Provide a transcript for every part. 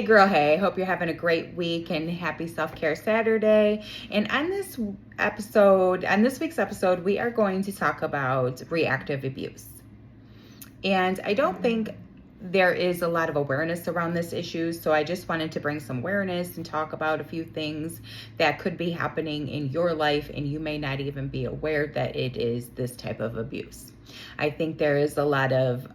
Hey girl, hey, hope you're having a great week and happy self-care Saturday. And on this week's episode, we are going to talk about reactive abuse. And I don't think there is a lot of awareness around this issue, so I just wanted to bring some awareness and talk about a few things that could be happening in your life and you may not even be aware that it is this type of abuse. I think there is a lot of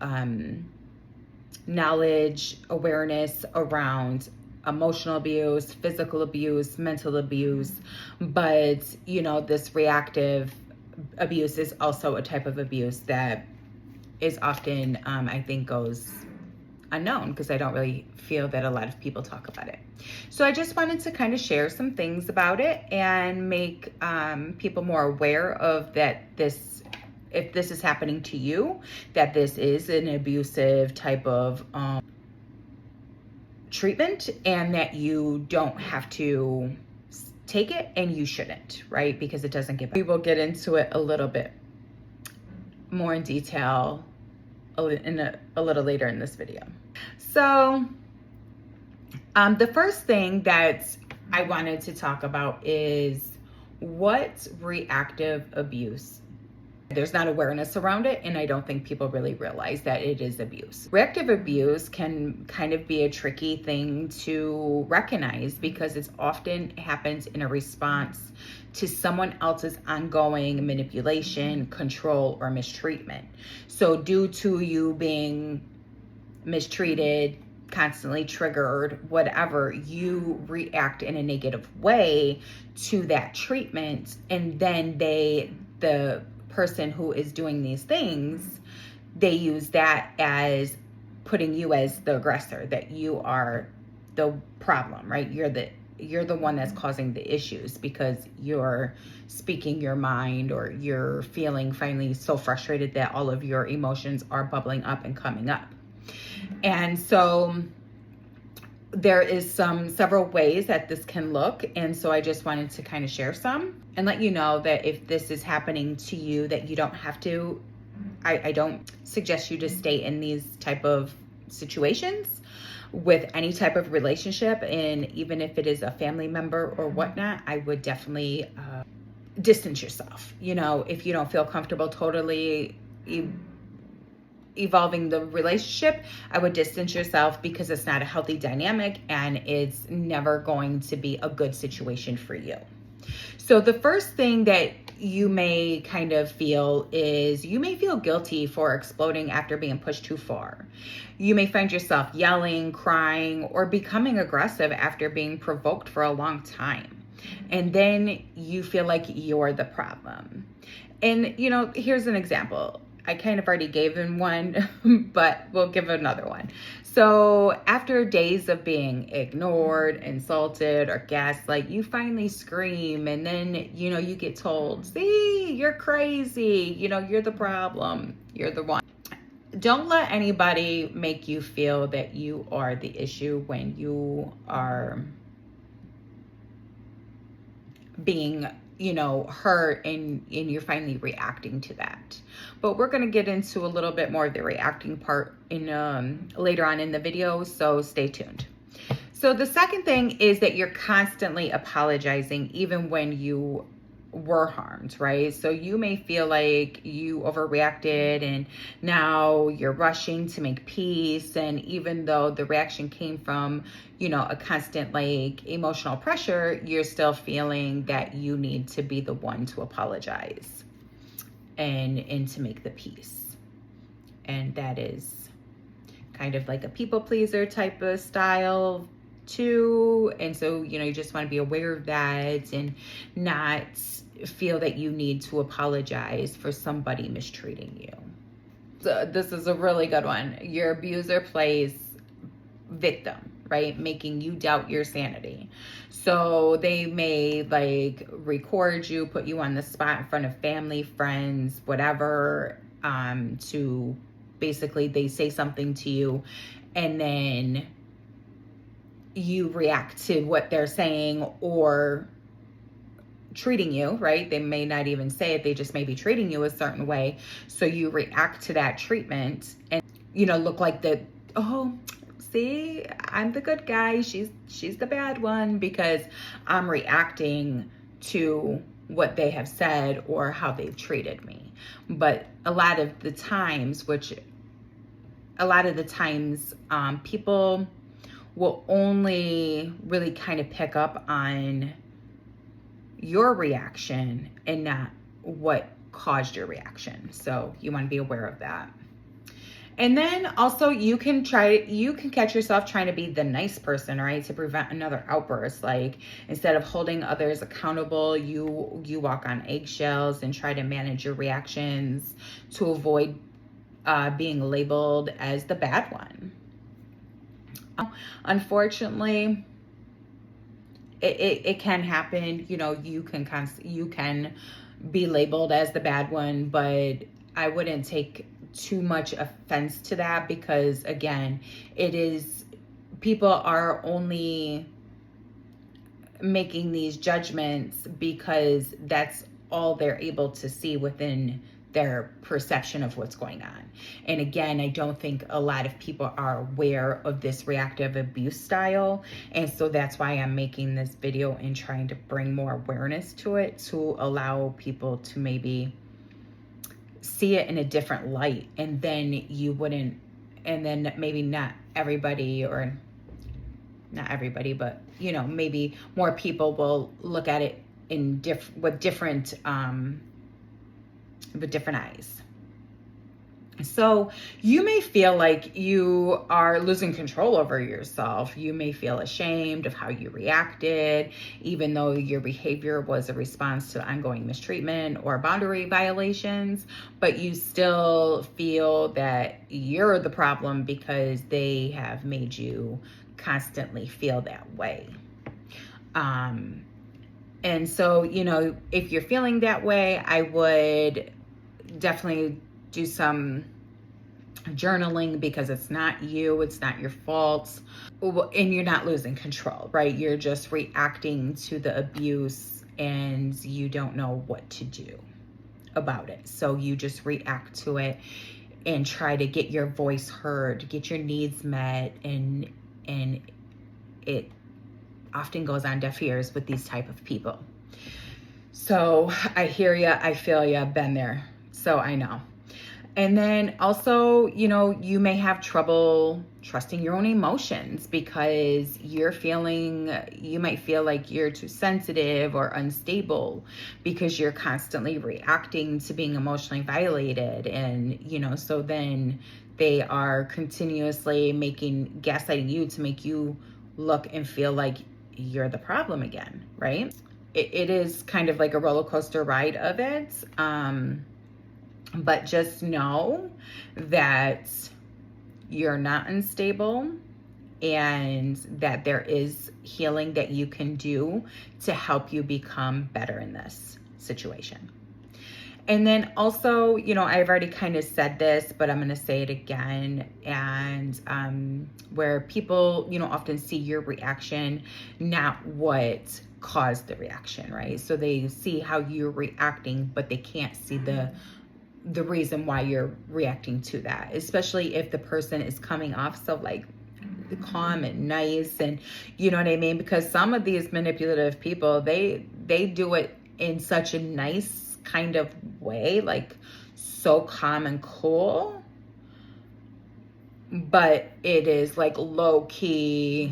knowledge, awareness around emotional abuse, physical abuse, mental abuse, but this reactive abuse is also a type of abuse that is often, I think, goes unknown because I don't really feel that a lot of people talk about it. So I just wanted to kind of share some things about it and make people more aware of that if this is happening to you, that this is an abusive type of treatment and that you don't have to take it and you shouldn't, right? Because it doesn't get better. We will get into it a little bit more in detail a little later in this video. So the first thing that I wanted to talk about is what reactive abuse. There's not awareness around it, and I don't think people really realize that it is abuse. Reactive abuse can kind of be a tricky thing to recognize because it often happens in a response to someone else's ongoing manipulation, control, or mistreatment. So due to you being mistreated, constantly triggered, whatever, you react in a negative way to that treatment, and then the person who is doing these things, they use that as putting you as the aggressor, that you are the problem, right? You're the one that's causing the issues because you're speaking your mind, or you're feeling finally so frustrated that all of your emotions are bubbling up and coming up. And so there is several ways that this can look, and so I just wanted to kind of share some and let you know that if this is happening to you, that you don't have to, I don't suggest you to stay in these type of situations with any type of relationship, and even if it is a family member or whatnot, I would definitely distance yourself. If you don't feel comfortable totally evolving the relationship, I would distance yourself because it's not a healthy dynamic and it's never going to be a good situation for you. So the first thing that you may kind of feel is you may feel guilty for exploding after being pushed too far. You may find yourself yelling, crying, or becoming aggressive after being provoked for a long time. And then you feel like you're the problem. And here's an example. I kind of already gave them one, but we'll give another one. So after days of being ignored, insulted, or gaslight, you finally scream, and then, you get told, see, you're crazy. You're the problem. You're the one. Don't let anybody make you feel that you are the issue when you are being hurt and you're finally reacting to that. But we're going to get into a little bit more of the reacting part in later on in the video, so stay tuned. So the second thing is that you're constantly apologizing even when you were harmed, right? So you may feel like you overreacted and now you're rushing to make peace, and even though the reaction came from a constant emotional pressure, you're still feeling that you need to be the one to apologize and to make the peace. And that is kind of like a people pleaser type of style too. And so you just want to be aware of that and not feel that you need to apologize for somebody mistreating you. So this is a really good one. Your abuser plays victim, right? Making you doubt your sanity. So they may record you, put you on the spot in front of family, friends, whatever, to basically they say something to you and then you react to what they're saying or treating you, right? They may not even say it. They just may be treating you a certain way. So you react to that treatment and, look like see, I'm the good guy, she's the bad one, because I'm reacting to what they have said or how they've treated me. But a lot of the times, people will only really kind of pick up on your reaction and not what caused your reaction. So you want to be aware of that. And then also you can catch yourself trying to be the nice person, right? To prevent another outburst. Like, instead of holding others accountable, you walk on eggshells and try to manage your reactions to avoid being labeled as the bad one. Unfortunately, it can happen. You know, you can be labeled as the bad one, but I wouldn't take too much offense to that, because again, people are only making these judgments because that's all they're able to see within their perception of what's going on. And again, I don't think a lot of people are aware of this reactive abuse style. And so that's why I'm making this video and trying to bring more awareness to it, to allow people to maybe see it in a different light. And then maybe not everybody, or not everybody, but you know, maybe more people will look at it with different eyes. So you may feel like you are losing control over yourself. You may feel ashamed of how you reacted, even though your behavior was a response to ongoing mistreatment or boundary violations, but you still feel that you're the problem because they have made you constantly feel that way. And so, you know, if you're feeling that way, I would definitely do some journaling, because it's not you, it's not your fault, and you're not losing control, right? You're just reacting to the abuse and you don't know what to do about it. So you just react to it and try to get your voice heard, get your needs met, and it often goes on deaf ears with these type of people. So I hear ya, I feel ya, been there, so I know. And then also, you know, you may have trouble trusting your own emotions, because you might feel like you're too sensitive or unstable because you're constantly reacting to being emotionally violated. And, you know, so then they are continuously gaslighting you to make you look and feel like you're the problem again, right? It is kind of like a roller coaster ride of it. But just know that you're not unstable, and that there is healing that you can do to help you become better in this situation. And then also, you know, I've already kind of said this, but I'm going to say it again. And where people, you know, often see your reaction, not what caused the reaction, right? So they see how you're reacting, but they can't see the reason why you're reacting to that, especially if the person is coming off so like calm and nice, and you know what I mean? Because some of these manipulative people, they do it in such a nice kind of way, like so calm and cool, but it is like low-key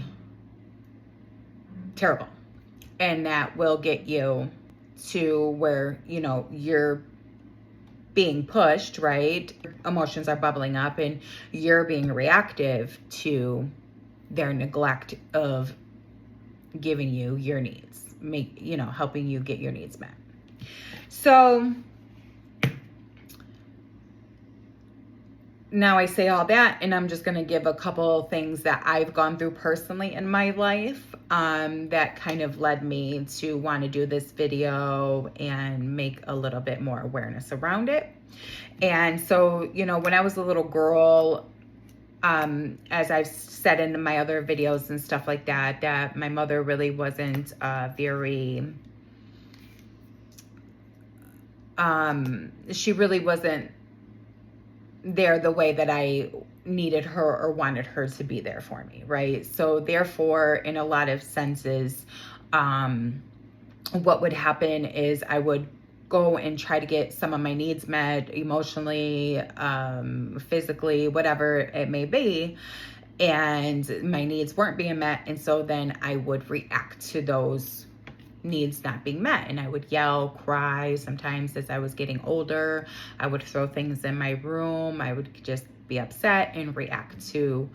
terrible. And that will get you to where, you know, you're being pushed, right? Emotions are bubbling up and you're being reactive to their neglect of giving you your needs, helping you get your needs met. So now I say all that, and I'm just going to give a couple things that I've gone through personally in my life that kind of led me to want to do this video and make a little bit more awareness around it. And so, you know, when I was a little girl, as I've said in my other videos and stuff like that, that my mother really wasn't she really wasn't there the way that I needed her or wanted her to be there for me, right? So therefore, in a lot of senses, what would happen is I would go and try to get some of my needs met emotionally, physically, whatever it may be, and my needs weren't being met. And so then I would react to those needs not being met, and I would yell, cry. Sometimes as I was getting older, I would throw things in my room. I would just be upset and react to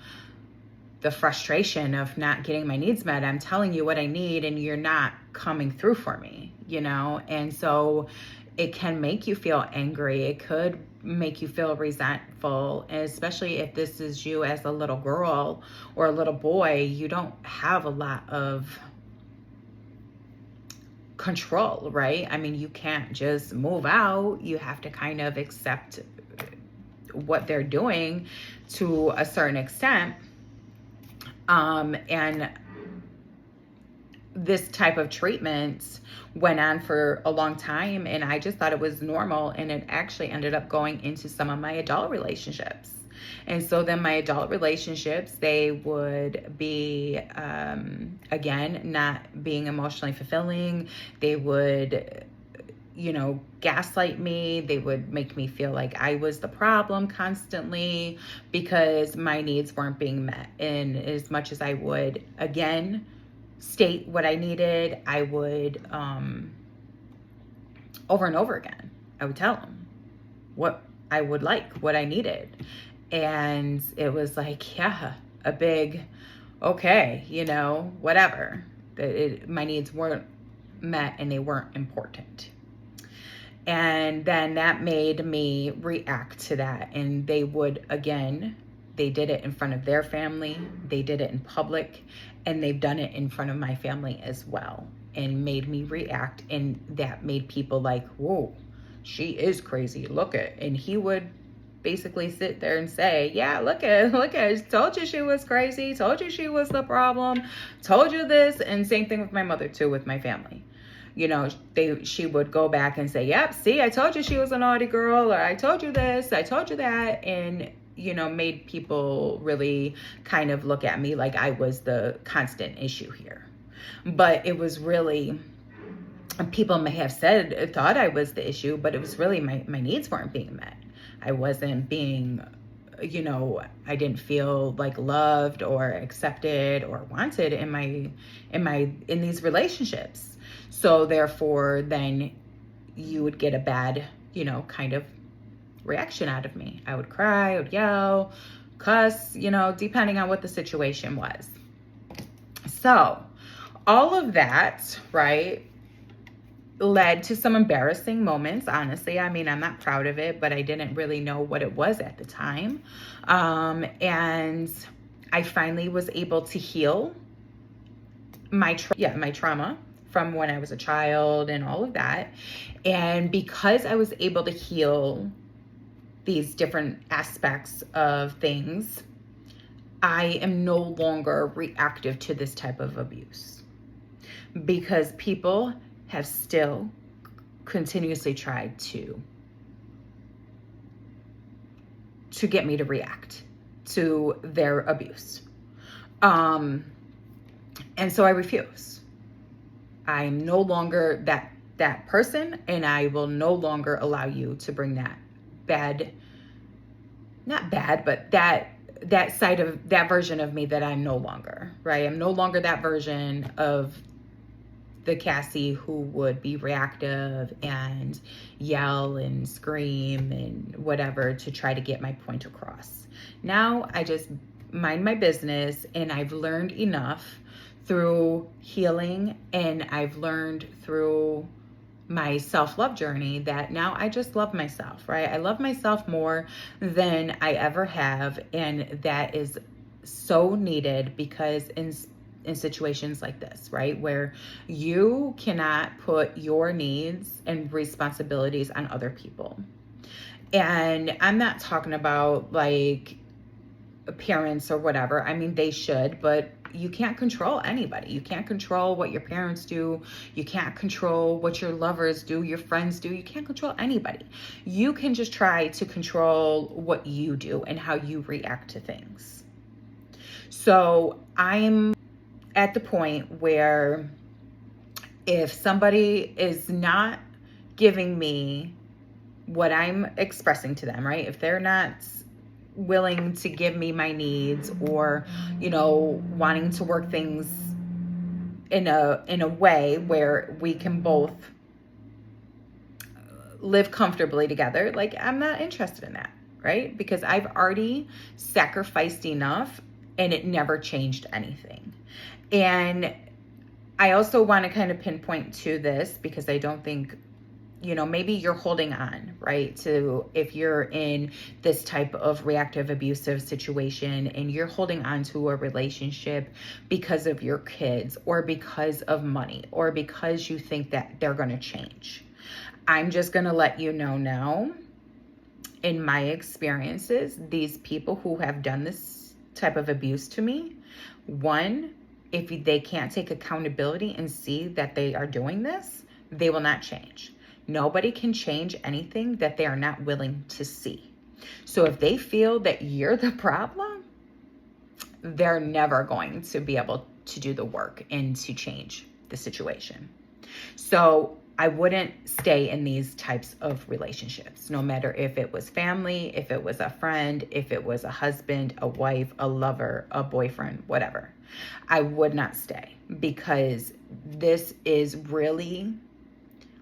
the frustration of not getting my needs met. I'm telling you what I need and you're not coming through for me, you know? And so it can make you feel angry. It could make you feel resentful, and especially if this is you as a little girl or a little boy. You don't have a lot of control, right? I mean, you can't just move out. You have to kind of accept what they're doing to a certain extent. And this type of treatment went on for a long time, and I just thought it was normal, and it actually ended up going into some of my adult relationships. And so then my adult relationships, they would be, again, not being emotionally fulfilling. They would, gaslight me. They would make me feel like I was the problem constantly because my needs weren't being met. And as much as I would, again, state what I needed, I would, over and over again, I would tell them what I would like, what I needed. And it was like, yeah, a big, okay, whatever. My needs weren't met and they weren't important. And then that made me react to that. And they would, again, they did it in front of their family. They did it in public. And they've done it in front of my family as well, and made me react. And that made people like, whoa, she is crazy. Look at, and he would basically sit there and say, yeah, look at, told you she was crazy. Told you she was the problem. Told you this. And same thing with my mother too, with my family. She would go back and say, yep, see, I told you she was a naughty girl, or I told you this, I told you that. And, made people really kind of look at me like I was the constant issue here. But it was really, people may have thought I was the issue, but it was really my needs weren't being met. I wasn't being, I didn't feel like loved or accepted or wanted in these relationships. So therefore, then you would get a bad, kind of reaction out of me. I would cry, I would yell, cuss, depending on what the situation was. So all of that, right, led to some embarrassing moments, honestly. I mean, I'm not proud of it, but I didn't really know what it was at the time. And I finally was able to heal my trauma from when I was a child and all of that. And because I was able to heal these different aspects of things, I am no longer reactive to this type of abuse, because people have still continuously tried to get me to react to their abuse. And so I refuse. I'm no longer that person, and I will no longer allow you to bring that that side of that version of me that I'm no longer, right? I'm no longer that version of the Cassie who would be reactive and yell and scream and whatever to try to get my point across. Now I just mind my business, and I've learned enough through healing, and I've learned through my self-love journey that now I just love myself, right? I love myself more than I ever have, and that is so needed, because in situations like this, right, where you cannot put your needs and responsibilities on other people. And I'm not talking about like parents or whatever. I mean, they should, but you can't control anybody. You can't control what your parents do. You can't control what your lovers do, your friends do. You can't control anybody. You can just try to control what you do and how you react to things. So I'm at the point where if somebody is not giving me what I'm expressing to them, right? If they're not willing to give me my needs, or, you know, wanting to work things in a way where we can both live comfortably together, like, I'm not interested in that, right? Because I've already sacrificed enough and it never changed anything. And I also want to kind of pinpoint to this, because I don't think, you know, maybe you're holding on, right? To, if you're in this type of reactive abusive situation and you're holding on to a relationship because of your kids, or because of money, or because you think that they're going to change. I'm just going to let you know now, in my experiences, these people who have done this type of abuse to me, one, if they can't take accountability and see that they are doing this, they will not change. Nobody can change anything that they are not willing to see. So if they feel that you're the problem, they're never going to be able to do the work and to change the situation. So I wouldn't stay in these types of relationships, no matter if it was family, if it was a friend, if it was a husband, a wife, a lover, a boyfriend, whatever. I would not stay, because this is really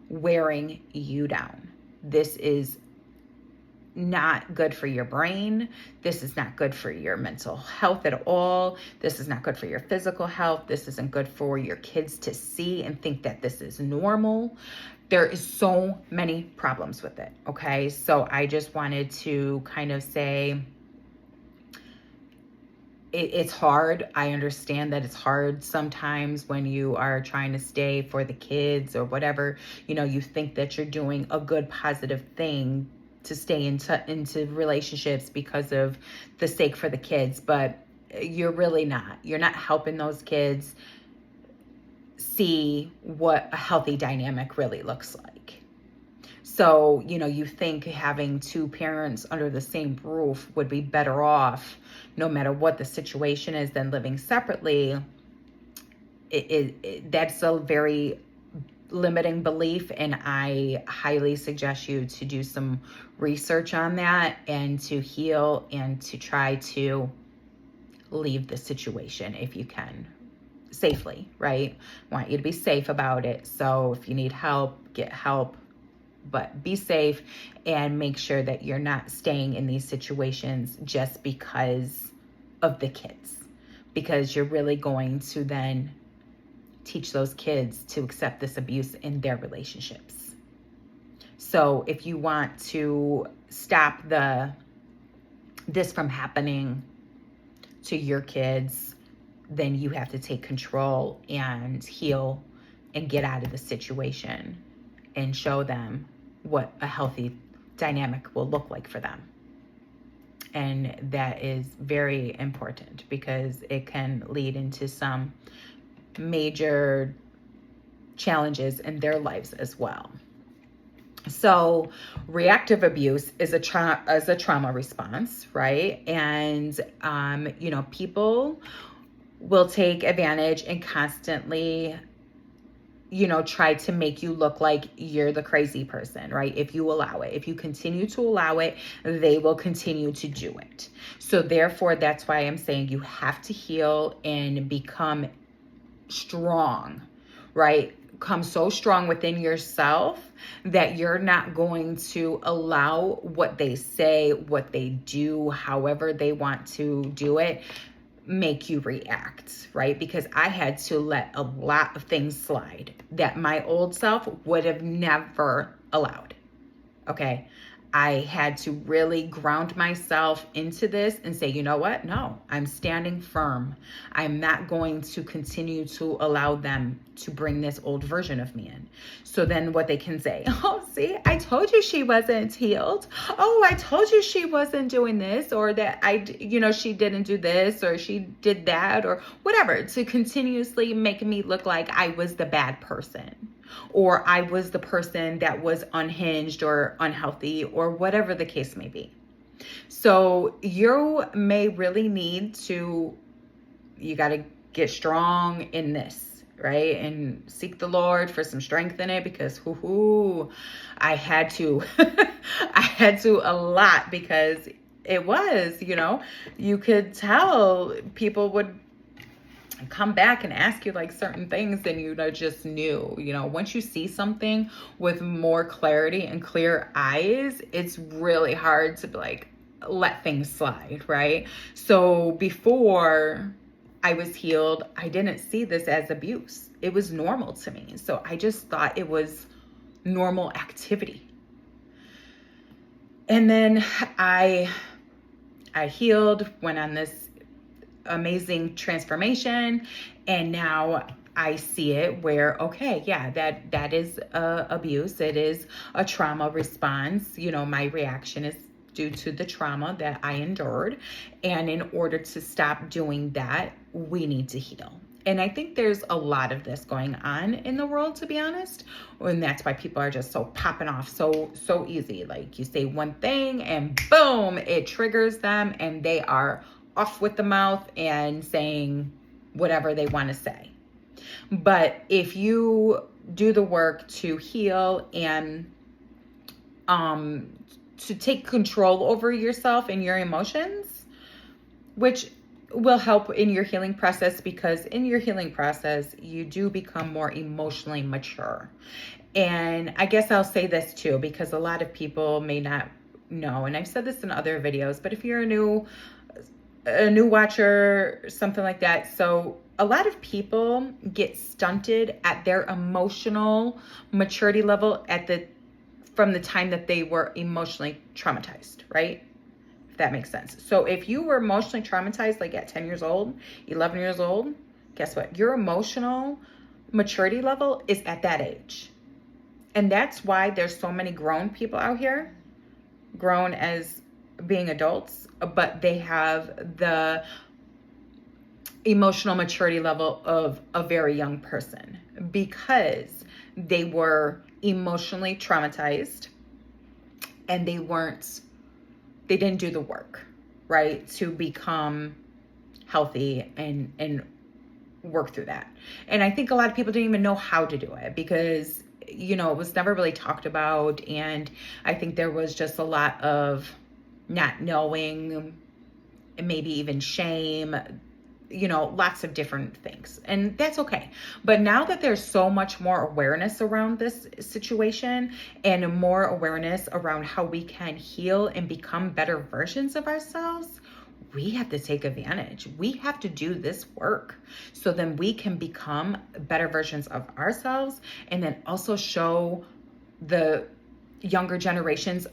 wearing you down. This is not good for your brain. This is not good for your mental health at all. This is not good for your physical health. This isn't good for your kids to see and think that this is normal. There is so many problems with it, okay? So I just wanted to kind of say, it's hard. I understand that it's hard sometimes when you are trying to stay for the kids or whatever. You know, you think that you're doing a good, positive thing to stay into relationships because of the sake for the kids, but you're really not. You're not helping those kids see what a healthy dynamic really looks like. So, you know, you think having two parents under the same roof would be better off, no matter what the situation is, than living separately. That's a very limiting belief, and I highly suggest you to do some research on that and to heal and to try to leave the situation if you can, safely, right? I want you to be safe about it. So if you need help, get help, but be safe and make sure that you're not staying in these situations just because of the kids, because you're really going to then teach those kids to accept this abuse in their relationships. So if you want to stop this from happening to your kids, then you have to take control and heal and get out of the situation and show them what a healthy dynamic will look like for them. And that is very important, because it can lead into some major challenges in their lives as well. So reactive abuse is a trauma response, right? And you know, people will take advantage and constantly, you know, try to make you look like you're the crazy person, right? If you allow it, if you continue to allow it, they will continue to do it. So therefore, that's why I'm saying you have to heal and become strong, right? Come so strong within yourself that you're not going to allow what they say, what they do, however they want to do it, make you react, right? Because I had to let a lot of things slide that my old self would have never allowed. Okay. I had to really ground myself into this and say, you know what? No, I'm standing firm. I'm not going to continue to allow them to bring this old version of me in. So then what they can say, oh, see, I told you she wasn't healed. Oh, I told you she wasn't doing this, or that she didn't do this, or she did that, or whatever, to continuously make me look like I was the bad person, or I was the person that was unhinged or unhealthy, or whatever the case may be. So you may really you got to get strong in this, right? And seek the Lord for some strength in it, because I had to, I had to a lot, because it was, you could tell people would come back and ask you like certain things, and just knew, once you see something with more clarity and clear eyes, it's really hard to like let things slide, right? So before I was healed, I didn't see this as abuse. It was normal to me. So I just thought it was normal activity. And then I healed, went on this amazing transformation, and now I see it where, okay, yeah, that is abuse. It is a trauma response. My reaction is due to the trauma that I endured, and in order to stop doing that, we need to heal. And I think there's a lot of this going on in the world, to be honest. And that's why people are just so popping off so easy. Like, you say one thing and boom, it triggers them, and they are off with the mouth and saying whatever they want to say. But if you do the work to heal and to take control over yourself and your emotions, which will help in your healing process, because in your healing process, you do become more emotionally mature. And I guess I'll say this too, because a lot of people may not know, and I've said this in other videos, but if you're a new watcher, something like that. So a lot of people get stunted at their emotional maturity level from the time that they were emotionally traumatized, right? If that makes sense. So if you were emotionally traumatized, like at 10 years old, 11 years old, guess what? Your emotional maturity level is at that age. And that's why there's so many grown people out here, grown as being adults, but they have the emotional maturity level of a very young person, because they were emotionally traumatized and they didn't do the work, right, to become healthy and work through that. And I think a lot of people didn't even know how to do it, because it was never really talked about. And I think there was just a lot of not knowing, and maybe even shame, lots of different things. And that's okay. But now that there's so much more awareness around this situation, and more awareness around how we can heal and become better versions of ourselves, we have to take advantage. We have to do this work, so then we can become better versions of ourselves, and then also show the younger generations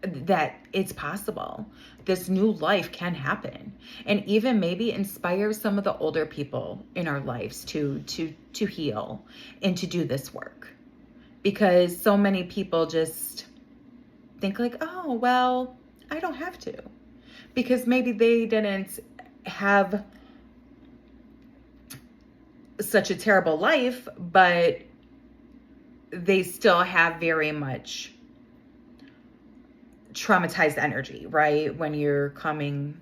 that it's possible. This new life can happen, and even maybe inspire some of the older people in our lives to heal and to do this work. Because so many people just think like, oh, well, I don't have to, because maybe they didn't have such a terrible life, but they still have very much traumatized energy, right? When you're coming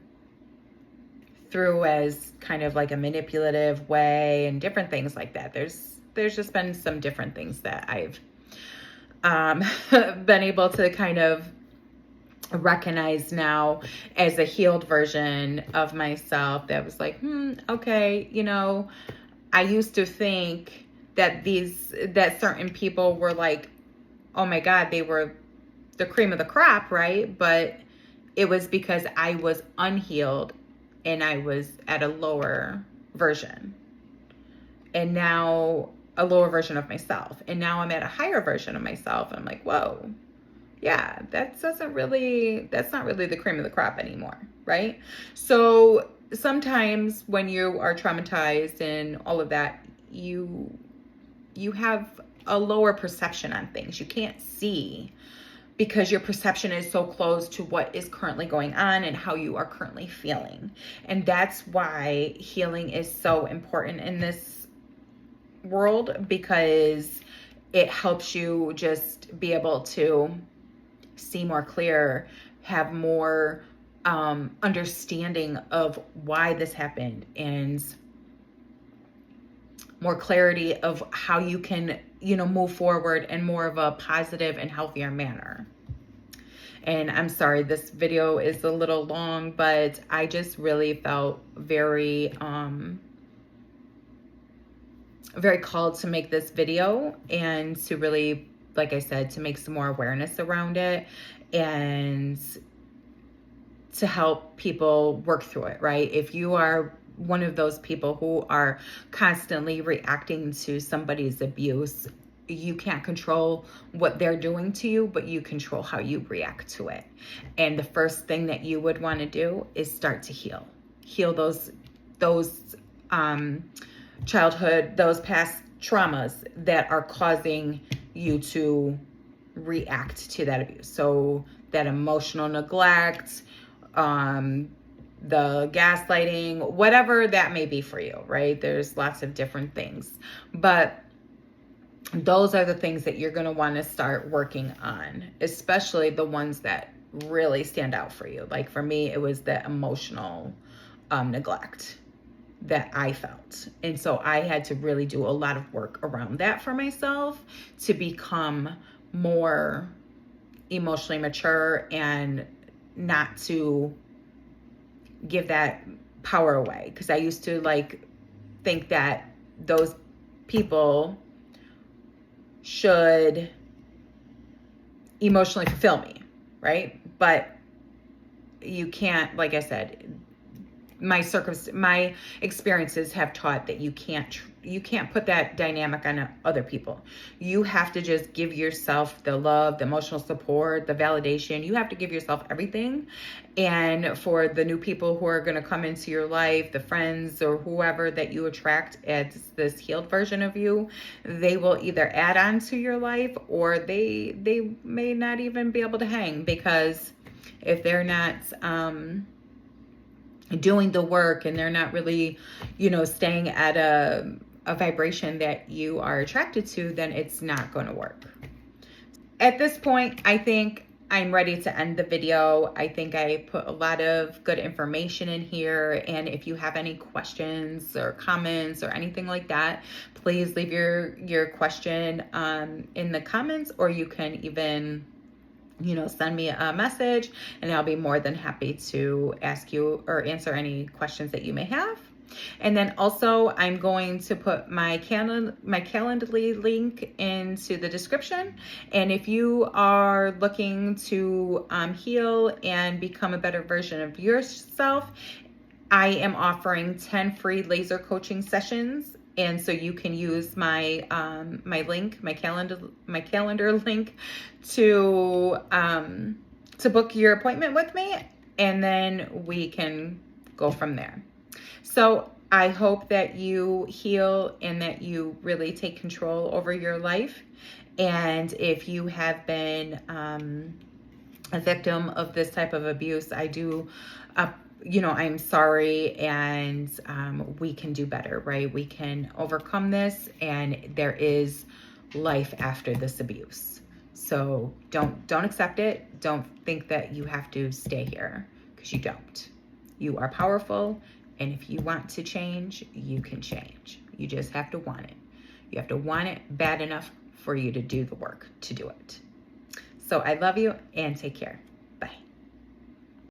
through as kind of like a manipulative way and different things like that. There's just been some different things that I've been able to kind of recognize now as a healed version of myself, that was like, okay, I used to think that certain people were like, oh my God, they were the cream of the crop, right? But it was because I was unhealed and I was at a lower version, and now a lower version of myself. And now I'm at a higher version of myself. And I'm like, whoa, yeah, that's not really the cream of the crop anymore, right? So sometimes when you are traumatized and all of that, you have a lower perception on things. You can't see because your perception is so close to what is currently going on and how you are currently feeling. And that's why healing is so important in this world, because it helps you just be able to see more clear, have more understanding of why this happened, and more clarity of how you can, move forward in more of a positive and healthier manner. And I'm sorry, this video is a little long, but I just really felt very called to make this video and to really, like I said, to make some more awareness around it and to help people work through it, right? If you are one of those people who are constantly reacting to somebody's abuse, you can't control what they're doing to you, but you control how you react to it. And the first thing that you would want to do is start to heal those childhood, those past traumas that are causing you to react to that abuse. So that emotional neglect, the gaslighting, whatever that may be for you, right? There's lots of different things, but those are the things that you're going to want to start working on, especially the ones that really stand out for you. Like for me, it was the emotional neglect that I felt. And so I had to really do a lot of work around that for myself to become more emotionally mature and not to give that power away. Because I used to think that those people should emotionally fulfill me, right? But you can't, like I said, my experiences have taught that you can't put that dynamic on other people. You have to just give yourself the love, the emotional support, the validation. You have to give yourself everything. And for the new people who are going to come into your life, the friends or whoever that you attract as this healed version of you, they will either add on to your life or they may not even be able to hang, because if they're not doing the work and they're not really, staying at a vibration that you are attracted to, then it's not going to work. At this point, I think I'm ready to end the video. I think I put a lot of good information in here. And if you have any questions or comments or anything like that, please leave your question in the comments, or you can even send me a message and I'll be more than happy to ask you or answer any questions that you may have. And then also I'm going to put my Calendly link into the description. And if you are looking to heal and become a better version of yourself, I am offering 10 free laser coaching sessions. And so you can use my link, my calendar link to book your appointment with me, and then we can go from there. So I hope that you heal and that you really take control over your life. And if you have been a victim of this type of abuse, I'm sorry, and we can do better, right? We can overcome this, and there is life after this abuse. So don't accept it. Don't think that you have to stay here, because you don't. You are powerful, and if you want to change, you can change. You just have to want it. You have to want it bad enough for you to do the work to do it. So I love you, and take care.